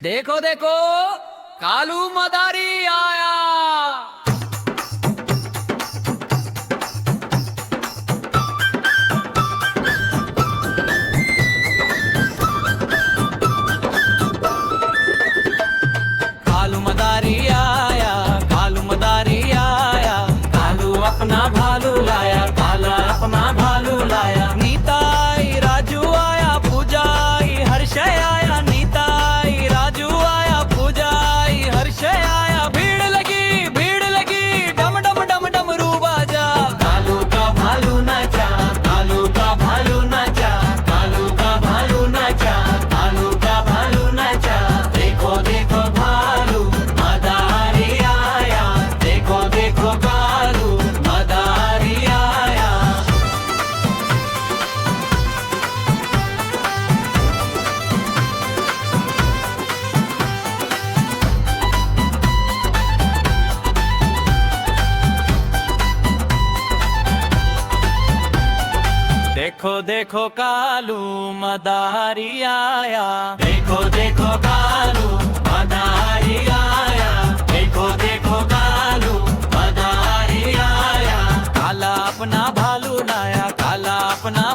देखो देखो कालू मदारी आया। कालू मदारी आया, कालू मदारी आया। कालू अपना भालू लाया, काला अपना भालू लाया। नीताई राजू आया, पूजाई हर्षय आया। नीताई राजू आया, पूजाई हर्षय आया। भीड़ लगी डम डम डम डमरू बाजा। कालू का भालू नाचा, कालू का भालू नाचा। कालू का भालू नाचा, कालू का भालू नाचा। देखो देखो भालू मदारी आया। देखो देखो कालू मदारी आया। देखो देखो कालू मदारी आया। देखो देखो कालू मदारी आया। देखो देखो कालू मदारी आया। काला अपना भालू लाया, काला अपना